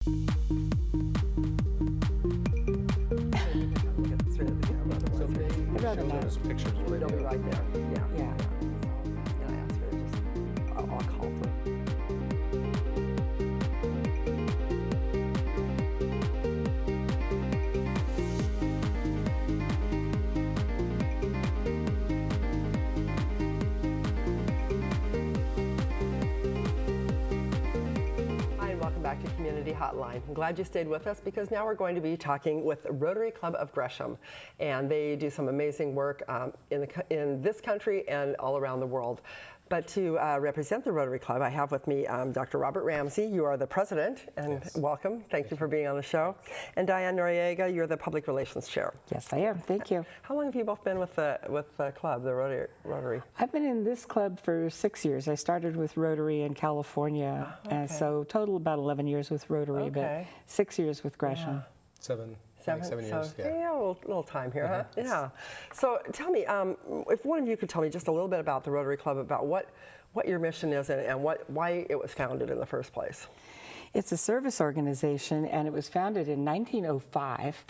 I'd rather not. Those pictures It'll be video. right there. Yeah. Yeah. Yeah, I asked her to just, I'll call for. Hi, and welcome back to Community Hotline. I'm glad you stayed with us because now we're going to be talking with the Rotary Club of Gresham, and they do some amazing work in this country and all around the world. But to represent the Rotary Club, I have with me Dr. Robert Ramsey. You are the president, and Yes. welcome. Thank you for being on the show. And Diane Noriega, you're the public relations chair. Yes, I am. Thank you. How long have you both been with the club, the Rotary? I've been in this club for 6 years. I started with Rotary in California, and so total about 11 years with Rotary, Okay. but 6 years with Gresham. Seven years. So, Yeah. a little time here, huh? Yeah. So tell me, if one of you could tell me just a little bit about the Rotary Club, about what your mission is and why it was founded in the first place. It's a service organization, and it was founded in 1905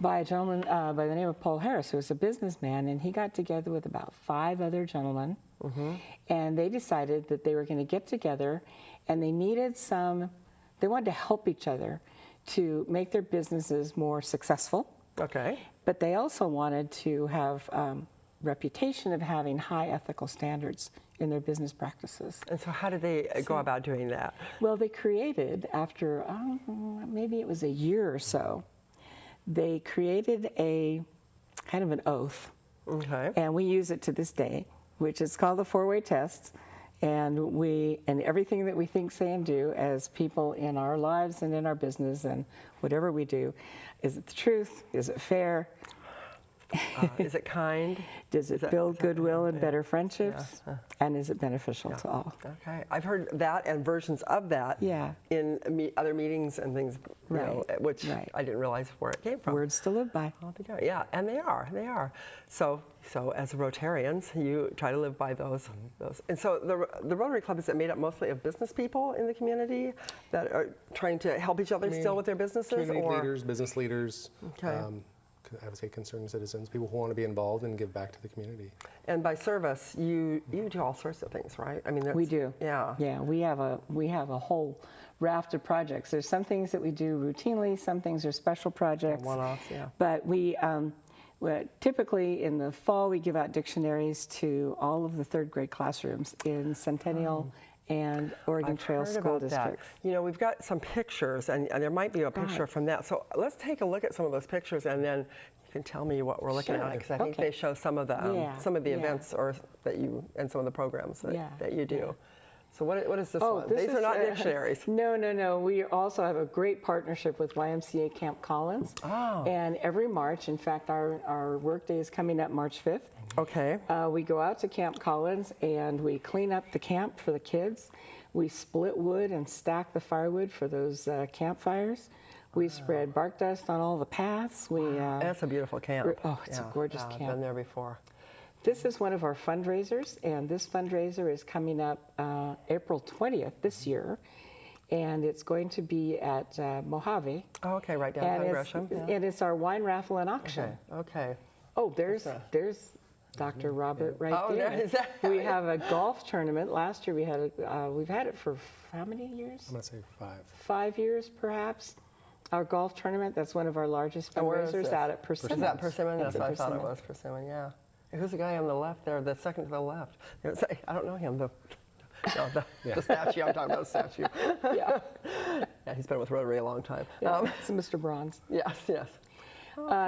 by a gentleman by the name of Paul Harris, who was a businessman, and he got together with about 5 other gentlemen, and they decided that they were going to get together, and they wanted to help each other to make their businesses more successful. Okay. But they also wanted to have reputation of having high ethical standards in their business practices. And so how did they go about doing that? Well, they created, after maybe it was a year or so, they created a kind of an oath, Okay. and we use it to this day, which is called the 4-way test. And everything that we think, say, and do as people in our lives and in our business and whatever we do, is it the truth? Is it fair? Is it kind? Does it build goodwill and better friendships? And is it beneficial to all? Okay. I've heard that and versions of that in other meetings and things, you know, which I didn't realize where it came from. Words to live by. Altogether. Yeah, and they are. So as Rotarians, you try to live by those. And so the Rotary Club, is it made up mostly of business people in the community that are trying to help each other still with their businesses? Community leaders, business leaders. Okay. I would say concerned citizens, people who want to be involved and give back to the community. And by service, you do all sorts of things, right? I mean, We do. Yeah. Yeah, we have a whole raft of projects. There's some things that we do routinely, some things are special projects. One-offs, yeah. But we typically in the fall we give out dictionaries to all of the 3rd grade classrooms in Centennial and Oregon Trail School Districts. You know, we've got some pictures, and there might be a picture from that. So let's take a look at some of those pictures, and then you can tell me what we're looking at, because I think they show some of the events that you and some of the programs that you do. So what is this one? These are not dictionaries. No. We also have a great partnership with YMCA Camp Collins. Oh. And every March, in fact, our work day is coming up March 5th. Okay. We go out to Camp Collins and we clean up the camp for the kids. We split wood and stack the firewood for those campfires. We spread bark dust on all the paths. That's a beautiful camp. It's a gorgeous camp. I've been there before. This is one of our fundraisers, and this fundraiser is coming up April 20th this year, and it's going to be at Mojave. Oh, okay, right downtown Gresham. And it's our wine raffle and auction. Okay. Oh, there's Dr. Robert there. We have a golf tournament. Last year we've had it for how many years? I'm going to say 5. 5 years, perhaps. Our golf tournament, that's one of our largest fundraisers out at Persimmon. Is that Persimmon? That's what I thought it was, Persimmon, yeah. Who's the guy on the left there, the second to the left? I don't know him, the statue. I'm talking about the statue. Yeah, he's been with Rotary a long time. It's Mr. Bronze. Yes.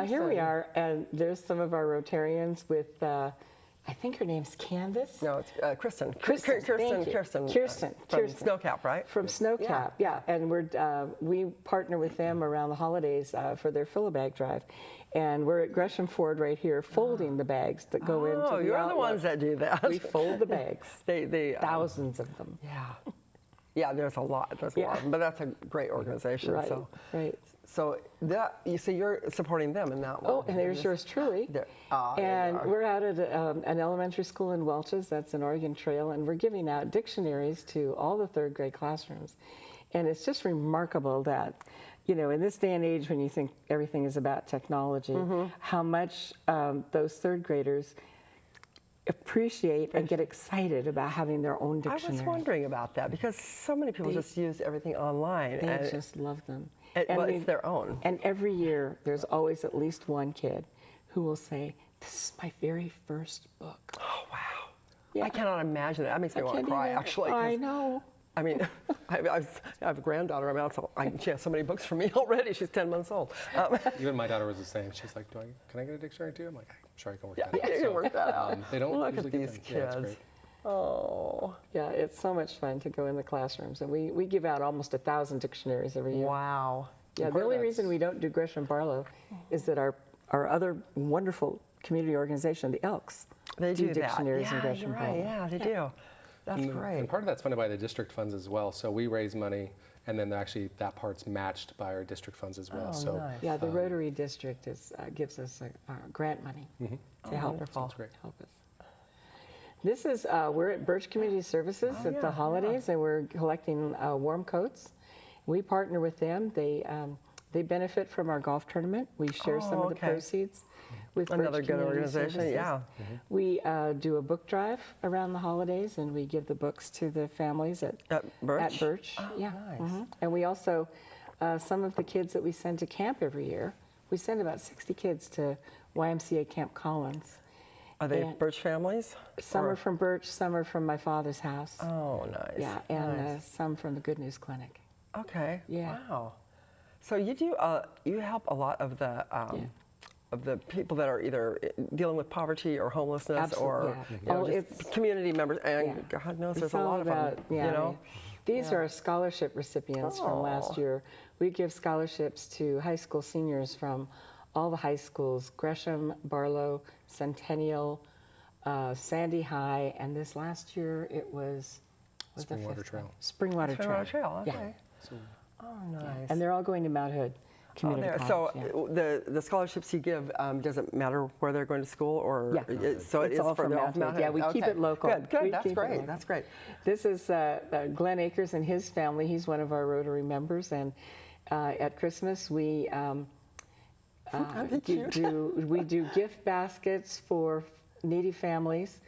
Here we are, and there's some of our Rotarians with, I think her name's Candace. No, it's Kirsten. Kirsten. From Snowcap, right? From Snowcap, yeah. And we partner with them around the holidays for their Fill-A-Bag drive. And we're at Gresham Ford right here folding the bags that go into the outlet. Oh, you're the ones that do that. We fold the bags. Thousands of them. Yeah. Yeah, there's a lot. There's a lot of them, but that's a great organization. Right. So you see, you're supporting them in that one. Oh, and there's yours truly. And we're out at an elementary school in Welch's. That's an Oregon Trail, and we're giving out dictionaries to all the 3rd grade classrooms. And it's just remarkable that, you know, in this day and age when you think everything is about technology, how much those third graders appreciate and get excited about having their own dictionary. I was wondering about that because so many people just use everything online. They just love them. Well, it's their own. And every year, there's always at least one kid who will say, "This is my very first book." Oh, wow. Yeah. I cannot imagine it. That makes me want to cry, actually. I know. I mean, I have a granddaughter. She has so many books for me already. She's 10 months old. Even my daughter was the same. She's like, can I get a dictionary too? I'm like, I'm sure I can work that out. You can work that out. They don't Look usually at get these them. Yeah, it's kids. great. Oh. Yeah, it's so much fun to go in the classrooms. And we give out almost 1,000 dictionaries every year. Wow. Yeah, the only reason we don't do Gresham Barlow is that our other wonderful community organization, the Elks, They do dictionaries in that. Gresham You're right. Barlow. Yeah, they do. That's great. And part of that's funded by the district funds as well. So we raise money, and then actually that part's matched by our district funds as well. Oh, so nice. Yeah, the Rotary District gives us grant money to help, wonderful. help us. This is, we're at Birch Community Services at the holidays, and we're collecting warm coats. We partner with them. They benefit from our golf tournament. We share some of the proceeds with Another Birch good Community organization, Services. yeah. We do a book drive around the holidays, and we give the books to the families at Birch? At Birch, yeah. nice. And we also, some of the kids that we send to camp every year, we send about 60 kids to YMCA Camp Collins. Are they And Birch families? Some are from Birch, some are from my father's house. Oh, nice. Yeah, and Nice. some from the Good News Clinic. Okay. Yeah. Wow. So you do you help a lot of the people that are either dealing with poverty or homelessness or just community members, and God knows there's a lot of them. You know. These are scholarship recipients from last year. We give scholarships to high school seniors from all the high schools: Gresham, Barlow, Centennial, Sandy High, and this last year it was Springwater Trail. Springwater Trail. Okay. Yeah. Oh, nice. And they're all going to Mount Hood Community College. So the scholarships you give, does it matter where they're going to school, or so it's all from Mount Hood. Yeah, we keep it local. Good. That's great. That's great. This is Glenn Akers and his family. He's one of our Rotary members, and at Christmas we do gift baskets for needy families.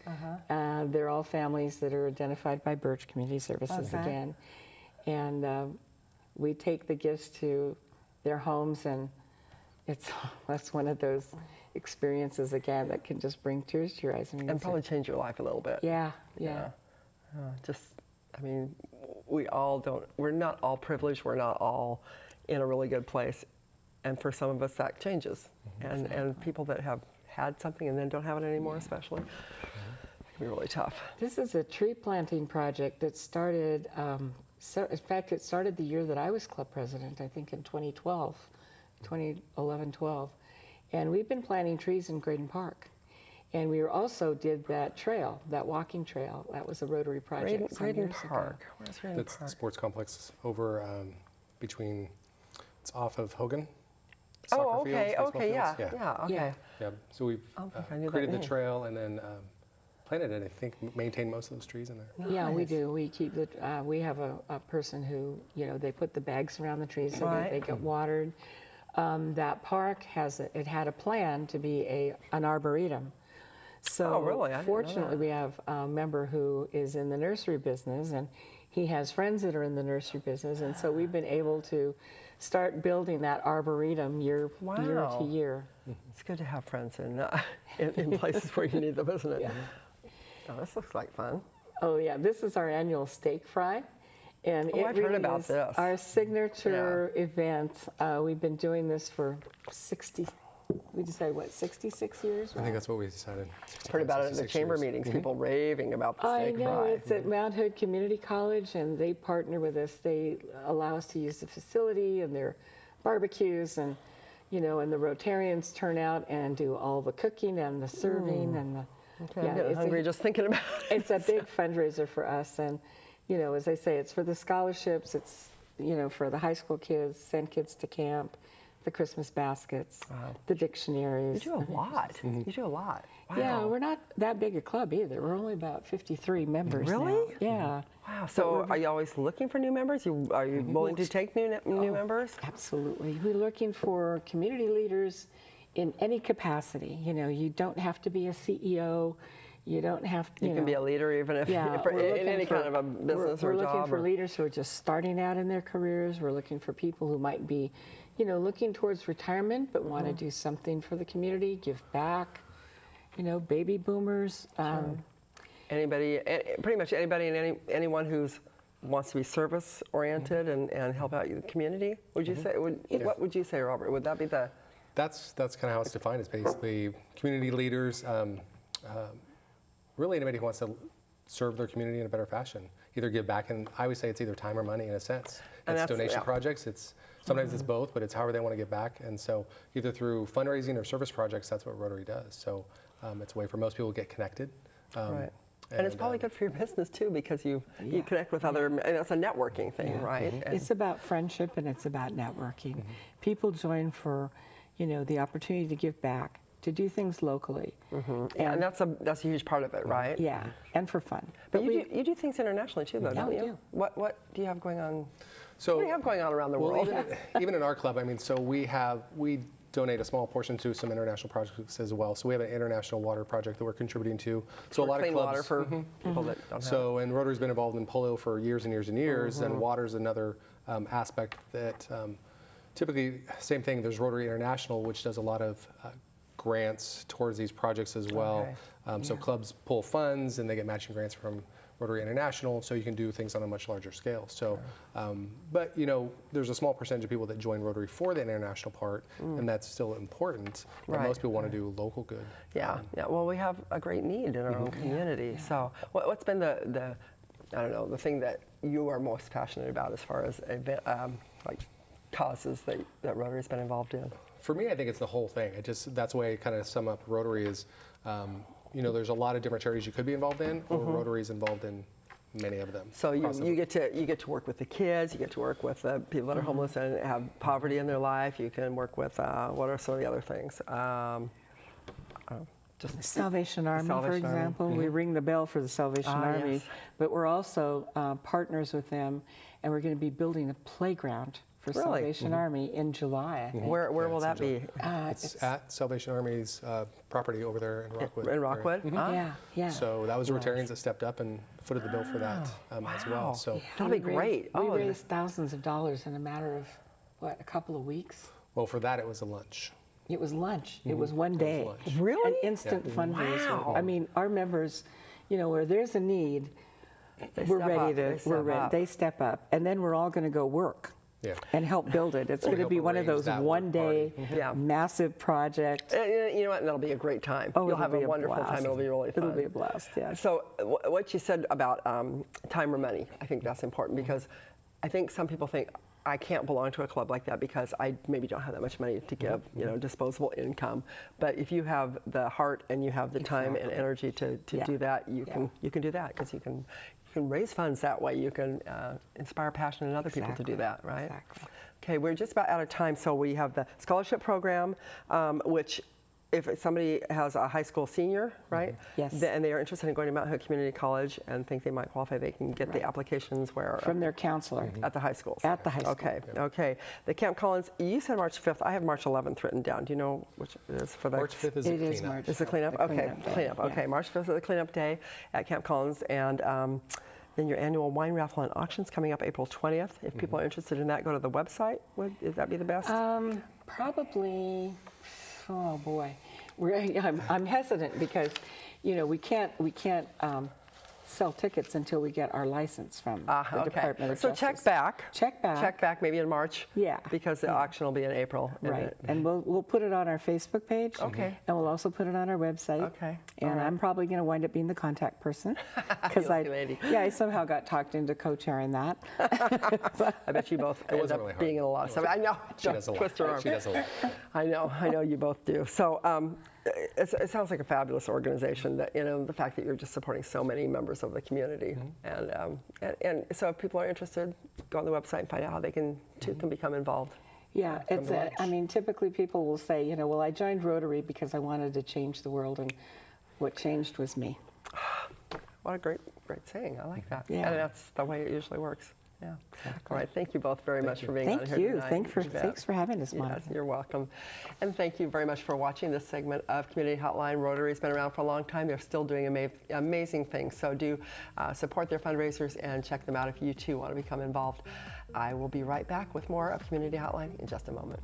They're all families that are identified by Birch Community Services again, and we take the gifts to their homes, and that's one of those experiences again that can just bring tears to your eyes. I mean, And probably change your life a little bit. Yeah. I mean, we're not all privileged, we're not all in a really good place. And for some of us that changes. And people that have had something and then don't have it anymore especially, it can be really tough. This is a tree planting project that started, in fact, it started the year that I was club president, I think in 2011-12. And we've been planting trees in Graydon Park. And we also did that trail, that walking trail. That was a Rotary project some Graydon years Park. ago. Where's Graydon That's the Park? sports complex over it's off of Hogan. Oh, Soccer okay, fields, okay, baseball yeah, fields. yeah, okay. Yeah, so we've I don't think I knew that created the name. trail and then planted it. I think maintained most of those trees in there. Yeah, we Nice. do. We keep the. We have a person who, they put the bags around the trees so that they get watered. That park had a plan to be an arboretum. So Oh, really? I didn't know fortunately, that. we have a member who is in the nursery business, and he has friends that are in the nursery business, and so we've been able to start building that arboretum year to year. It's good to have friends in places where you need them, isn't it? Yeah. Oh, this looks like fun. Oh yeah, this is our annual steak fry, and Oh, it I've really heard about is this. our signature event. We've been doing this for 60. We decided 66 years. I think that's what we decided. Heard about it in the 66 chamber years. meetings, people raving about the I steak know, fry. it's at Mount Hood Community College, and they partner with us. They allow us to use the facility and their barbecues, and and the Rotarians turn out and do all the cooking and the serving and the. Okay, I'm getting hungry just thinking about it. It's a big fundraiser for us, and as I say, it's for the scholarships. It's for the high school kids, send kids to camp, the Christmas baskets, the dictionaries. You do a lot. You do a lot. Wow. Yeah, we're not that big a club either. We're only about 53 members Really? now. Yeah. Wow. So are you always looking for new members? Are you willing to take new members? Absolutely. We're looking for community leaders in any capacity. You know, you don't have to be a CEO. You don't have to. You can be a leader even if in any kind of a business or job. We're looking for or... leaders who are just starting out in their careers. We're looking for people who might be, you know, looking towards retirement but want to do something for the community, give back. You know, baby boomers. Anybody, pretty much anybody and anyone who's wants to be service oriented and help out the community. Would you say? What would you say, Robert? Would that be the? That's kind of how it's defined. It's basically community leaders. Really anybody who wants to serve their community in a better fashion, either give back, and I always say it's either time or money in a sense. It's donation projects. It's sometimes it's both, but it's however they want to give back. And so either through fundraising or service projects, that's what Rotary does. So it's a way for most people to get connected. Right. And it's probably good for your business too, because you connect with other, and it's a networking thing, right? It's about friendship and it's about networking. People join for, you know, the opportunity to give back, to do things locally. And that's a huge part of it, right? Yeah, and for fun. But you do things internationally too, though, don't you? Do. What do you have going on? So what do you have going on around the world? Even in our club, I mean, so we donate a small portion to some international projects as well. So we have an international water project that we're contributing to. So a lot of clubs, water for people that don't have. So, and Rotary's been involved in polo for years and years and years, and water's another aspect that typically, same thing, there's Rotary International, which does a lot of grants towards these projects as well. So clubs pull funds and they get matching grants from Rotary International, so you can do things on a much larger scale. So, but you know, there's a small percentage of people that join Rotary for the international part, and that's still important. But most people want to do local good. Yeah, well, we have a great need in our own community. So, what's been the I don't know, the thing that you are most passionate about as far as like causes that Rotary's been involved in? For me, I think it's the whole thing. That's the way I kind of sum up Rotary is. You know, there's a lot of different charities you could be involved in, or Rotary's involved in many of them. So you get to work with the kids, you get to work with the people that are homeless and have poverty in their life. You can work with what are some of the other things? Just Salvation Army, for example. We ring the bell for the Salvation Army, but we're also partners with them, and we're going to be building a playground for Salvation Army in July. Where will that be? It's at Salvation Army's property over there in Rockwood. In Rockwood? Yeah. So that was Rotarians that stepped up and footed the bill for that as well. So that'll be great. We raised thousands of dollars in a matter of, a couple of weeks? Well, for that it was a lunch. It was lunch. It was one day. It was lunch. Really? An instant fundraiser. Wow. I mean, our members, you know, where there's a need, they step up, and then we're all going to go work. And help build it. It's going to be one of those one-day, massive projects. You know what? That'll be a great time. You'll have a wonderful time. It'll be really fun. It'll be a blast. Yeah. So, what you said about time or money, I think that's important because I think some people think I can't belong to a club like that because I maybe don't have that much money to give, you know, disposable income. But if you have the heart and you have the time and energy to do that, you can do that because you can raise funds that way. You can inspire passion in other people to do that, right? Exactly. Okay, we're just about out of time, so we have the scholarship program, which if somebody has a high school senior, right? Yes. And they are interested in going to Mount Hood Community College and think they might qualify, they can get the applications where? From their counselor. At the high schools? At the high school. Okay, okay. The Camp Collins, you said March 5th. I have March 11th written down. Do you know which it is for the? March 5th is the cleanup. March Is the cleanup? Okay, cleanup. Okay, March 5th is the cleanup day at Camp Collins. And then your annual wine raffle and auctions coming up April 20th. If people are interested in that, go to the website. Would that be the best? Probably, oh boy. I'm hesitant because, you know, we can't sell tickets until we get our license from the Department of Justice. So check back. Check back maybe in March. Yeah. Because the auction will be in April. Right. And we'll put it on our Facebook page. Okay. And we'll also put it on our website. Okay. And I'm probably going to wind up being the contact person because I somehow got talked into co-chairing that. I bet you both end up really hard. being in a lot of stuff. I know. She does a lot. She does a lot. I know you both do. So it sounds like a fabulous organization. That, you know, the fact that you're just supporting so many members of the community, and so if people are interested, go on the website and find out how they can become involved. Yeah, it's I mean, typically people will say, you know, well, I joined Rotary because I wanted to change the world, and what changed was me. What a great saying. I like that. Yeah. And that's the way it usually works. Yeah. All right. Thank you both very much for being on Thank here you. tonight. Thanks for having us, Monica. Yes, you're welcome. And thank you very much for watching this segment of Community Hotline. Rotary's been around for a long time. They're still doing amazing things. So do support their fundraisers and check them out if you too want to become involved. I will be right back with more of Community Hotline in just a moment.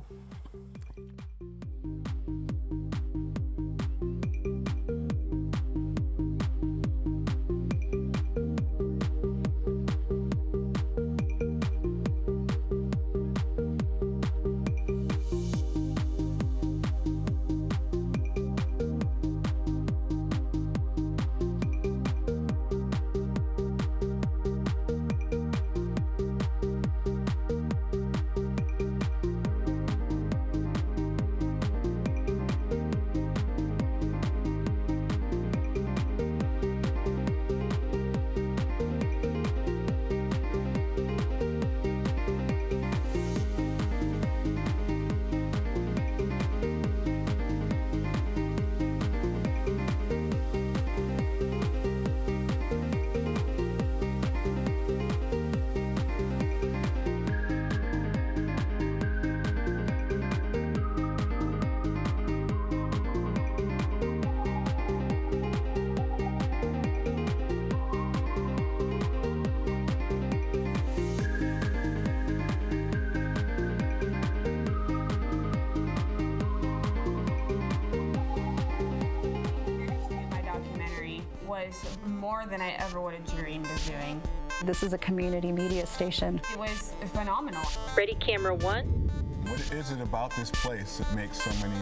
Was more than I ever would have dreamed of doing. This is a community media station. It was phenomenal. Ready Camera 1. What is it about this place that makes so many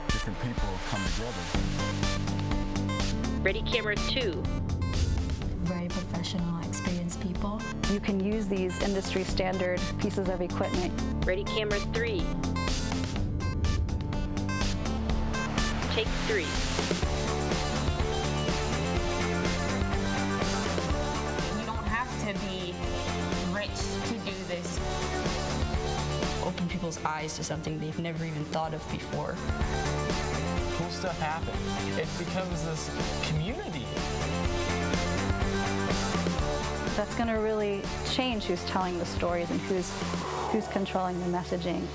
different people come together? Ready Camera 2. Very professional, experienced people. You can use these industry standard pieces of equipment. Ready Camera 3. Take 3. To be rich to do this. Open people's eyes to something they've never even thought of before. Cool stuff happens. It becomes this community. That's going to really change who's telling the stories and who's controlling the messaging.